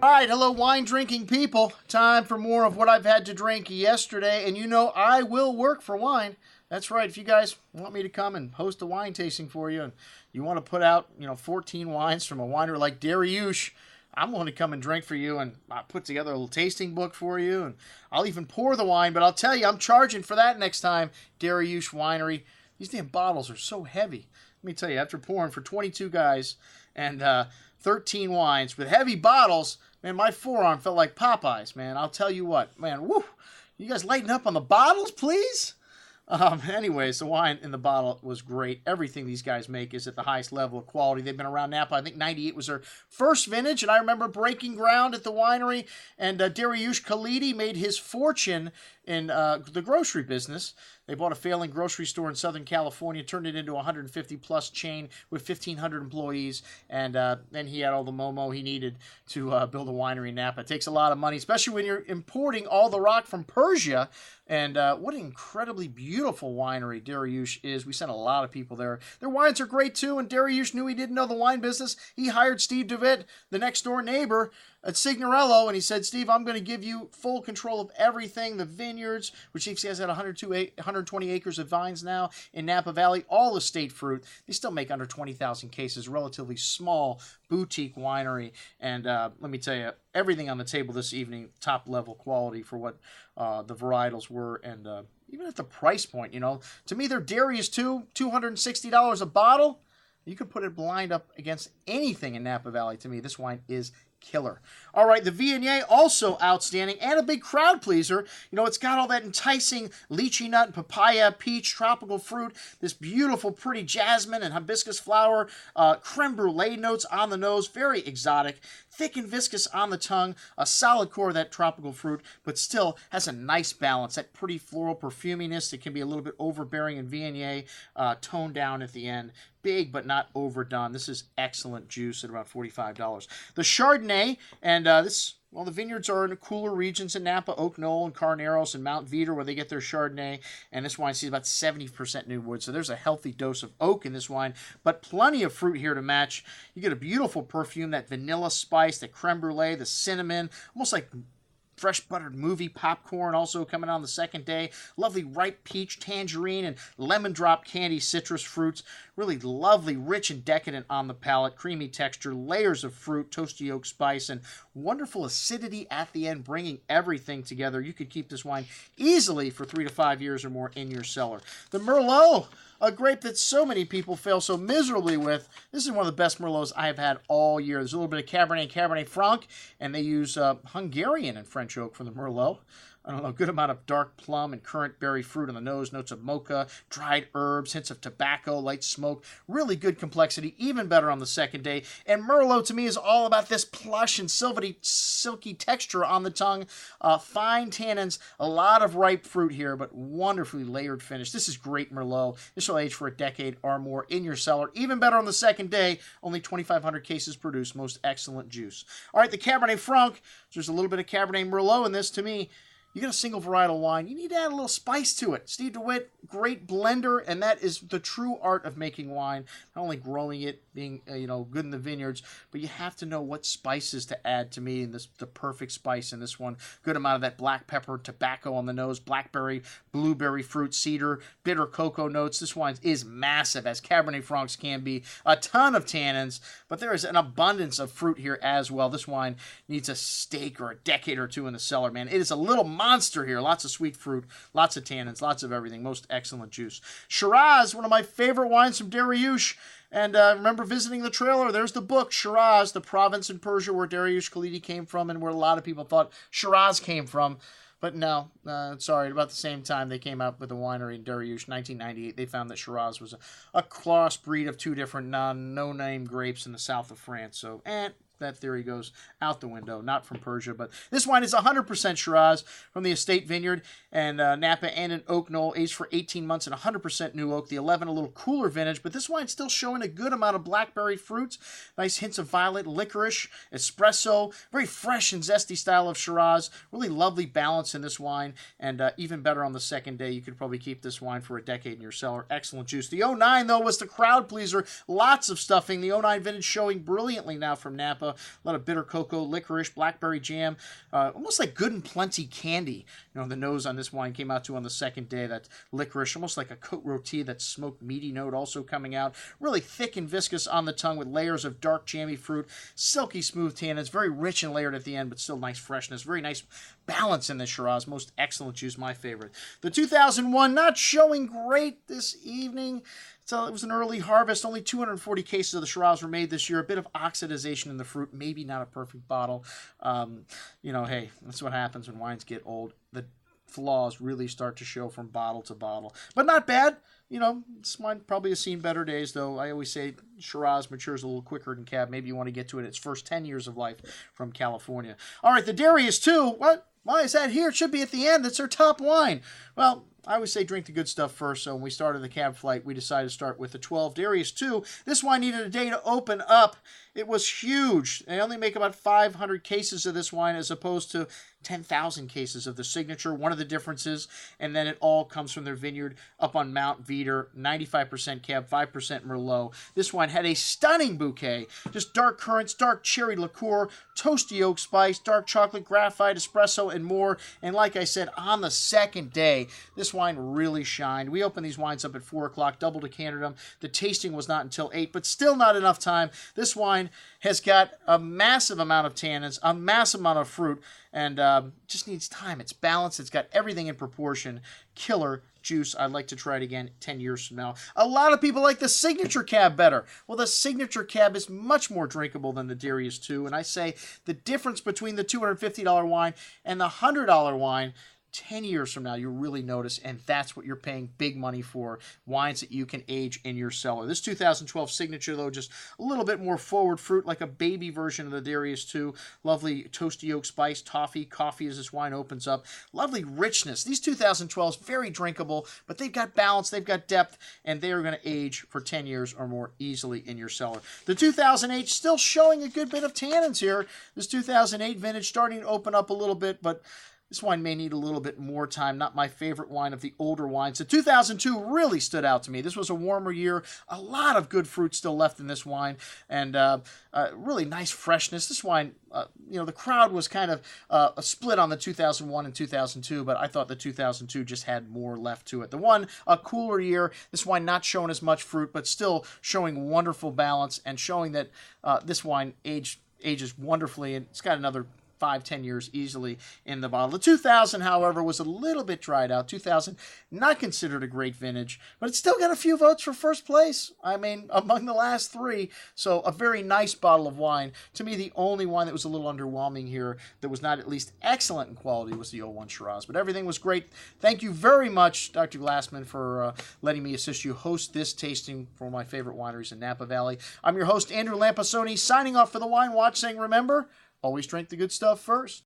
Right, hello wine drinking people. Time for more of what I've had to drink yesterday, and you know I will work for wine. That's right, if you guys want me to come and host a wine tasting for you and you want to put out, 14 wines from a winery like Darioush, I'm willing to come and drink for you, and I'll put together a little tasting book for you, and I'll even pour the wine, but I'll tell you, I'm charging for that next time. Darioush Winery. These damn bottles are so heavy. Let me tell you, after pouring for 22 guys and 13 wines with heavy bottles, man, my forearm felt like Popeyes, man. I'll tell you what, man, woo. You guys lighten up on the bottles, please? Anyways, the wine in the bottle was great. Everything these guys make is at the highest level of quality. They've been around Napa. I think 98 was their first vintage, and I remember breaking ground at the winery, and Darioush Khalidi made his fortune in the grocery business. They bought a failing grocery store in Southern California, turned it into a 150-plus chain with 1,500 employees, and then he had all the Momo he needed to build a winery in Napa. It takes a lot of money, especially when you're importing all the rock from Persia, and what an incredibly beautiful winery Darioush is. We sent a lot of people there. Their wines are great, too, and Darioush knew he didn't know the wine business. He hired Steve DeWitt, the next-door neighbor, at Signorello, and he said, Steve, I'm going to give you full control of everything, the vineyards, which he has had 120 acres of vines now in Napa Valley, all estate fruit. They still make under 20,000 cases, relatively small boutique winery, and let me tell you, everything on the table this evening, top-level quality for what the varietals were, and even at the price point, to me, their dairy is $260 a bottle. You could put it blind up against anything in Napa Valley. To me, this wine is killer. All right, the Viognier, also outstanding and a big crowd pleaser. It's got all that enticing lychee nut, papaya, peach, tropical fruit, this beautiful, pretty jasmine and hibiscus flower, creme brulee notes on the nose, very exotic, thick and viscous on the tongue, a solid core of that tropical fruit, but still has a nice balance, that pretty floral perfuminess that can be a little bit overbearing in Viognier, toned down at the end. Big but not overdone. This is excellent juice at about $45. The Chardonnay, and the vineyards are in the cooler regions in Napa, Oak Knoll and Carneros and Mount Veeder, where they get their Chardonnay, and this wine sees about 70% new wood, so there's a healthy dose of oak in this wine, but plenty of fruit here to match. You get a beautiful perfume, that vanilla spice, the creme brulee, the cinnamon, almost like fresh buttered movie popcorn also coming on the second day. Lovely ripe peach, tangerine, and lemon drop candy citrus fruits. Really lovely, rich and decadent on the palate. Creamy texture, layers of fruit, toasty oak spice, and wonderful acidity at the end, bringing everything together. You could keep this wine easily for 3 to 5 years or more in your cellar. The Merlot, a grape that so many people fail so miserably with. This is one of the best Merlots I have had all year. There's a little bit of Cabernet and Cabernet Franc, and they use Hungarian and French oak for the Merlot. I don't know, a good amount of dark plum and currant berry fruit on the nose, notes of mocha, dried herbs, hints of tobacco, light smoke. Really good complexity, even better on the second day. And Merlot, to me, is all about this plush and silky texture on the tongue. Fine tannins, a lot of ripe fruit here, but wonderfully layered finish. This is great Merlot. This will age for a decade or more in your cellar. Even better on the second day. Only 2,500 cases produced. Most excellent juice. All right, the Cabernet Franc. There's a little bit of Cabernet Merlot in this, to me. You got a single varietal wine, you need to add a little spice to it. Steve DeWitt, great blender, and that is the true art of making wine. Not only growing it, being good in the vineyards, but you have to know what spices to add to me, and the perfect spice in this one. Good amount of that black pepper, tobacco on the nose, blackberry, blueberry fruit, cedar, bitter cocoa notes. This wine is massive, as Cabernet Francs can be. A ton of tannins, but there is an abundance of fruit here as well. This wine needs a steak or a decade or two in the cellar, man. It is a little monster here. Lots of sweet fruit, lots of tannins, lots of everything. Most excellent juice. Shiraz, one of my favorite wines from Darioush. And remember visiting the trailer, there's the book, Shiraz, the province in Persia where Darioush Khalidi came from and where a lot of people thought Shiraz came from. But no, sorry, about the same time they came out with the winery in Darioush, 1998, they found that Shiraz was a crossbreed of two different no-name grapes in the south of France. So, that theory goes out the window, not from Persia. But this wine is 100% Shiraz from the estate vineyard and Napa and in Oak Knoll, aged for 18 months and 100% new oak. The 11, a little cooler vintage, but this wine's still showing a good amount of blackberry fruits, nice hints of violet, licorice, espresso, very fresh and zesty style of Shiraz. Really lovely balance in this wine, and even better on the second day. You could probably keep this wine for a decade in your cellar. Excellent juice. The 09, though, was the crowd pleaser. Lots of stuffing. The 09 vintage showing brilliantly now from Napa. a lot of bitter cocoa, licorice, blackberry jam, almost like Good and Plenty candy. You know, the nose on this wine came out to on the second day. That licorice, almost like a cote roti, that smoked meaty note also coming out. Really thick and viscous on the tongue with layers of dark jammy fruit, silky smooth tannins, very rich and layered at the end, but still nice freshness. Very nice balance in this Shiraz. Most excellent juice, my favorite. The 2001 not showing great this evening. So it was an early harvest. Only 240 cases of the Shiraz were made this year. A bit of oxidization in the fruit. Maybe not a perfect bottle. You know, hey, that's what happens when wines get old. The flaws really start to show from bottle to bottle. But not bad. You know, this wine probably has seen better days, though. I always say Shiraz matures a little quicker than Cab. Maybe you want to get to it its first 10 years of life from California. All right, the Darioush 2. What? Why is that here? It should be at the end. That's our top wine. Well, I always say drink the good stuff first, so when we started the Cab flight, we decided to start with the 12 Darioush 2. This wine needed a day to open up. It was huge. They only make about 500 cases of this wine as opposed to 10,000 cases of the Signature. One of the differences, and then it all comes from their vineyard up on Mount Veeder, 95% Cab, 5% Merlot. This wine had a stunning bouquet, just dark currants, dark cherry liqueur, toasty oak spice, dark chocolate, graphite, espresso, and more. And like I said, on the second day, this wine really shined. We opened these wines up at 4 o'clock, double decanted them. The tasting was not until 8, but still not enough time. This wine has got a massive amount of tannins, a massive amount of fruit, and just needs time. It's balanced. It's got everything in proportion. Killer juice. I'd like to try it again 10 years from now. A lot of people like the Signature Cab better. Well, the Signature Cab is much more drinkable than the Darioush 2, and I say the difference between the $250 wine and the $100 wine, 10 years from now, you'll really notice, and that's what you're paying big money for, wines that you can age in your cellar. This 2012 Signature, though, just a little bit more forward fruit, like a baby version of the Darioush 2. Lovely toasty oak spice, toffee, coffee as this wine opens up. Lovely richness. These 2012s, very drinkable, but they've got balance, they've got depth, and they are going to age for 10 years or more easily in your cellar. The 2008, still showing a good bit of tannins here. This 2008 vintage starting to open up a little bit, but this wine may need a little bit more time. Not my favorite wine of the older wines. The 2002 really stood out to me. This was a warmer year. A lot of good fruit still left in this wine. And really nice freshness. This wine, you know, the crowd was kind of a split on the 2001 and 2002, but I thought the 2002 just had more left to it. The one, a cooler year. This wine not showing as much fruit, but still showing wonderful balance and showing that this wine ages wonderfully. And it's got another 5-10 years easily in the bottle. The 2000, however, was a little bit dried out. 2000, not considered a great vintage, but it's still got a few votes for first place. I mean, among the last 3. So a very nice bottle of wine. To me, the only one that was a little underwhelming here that was not at least excellent in quality was the 01 Shiraz. But everything was great. Thank you very much, Dr. Glassman, for letting me assist you host this tasting for my favorite wineries in Napa Valley. I'm your host, Andrew Lampasoni, signing off for the Wine Watch, saying remember, always drink the good stuff first.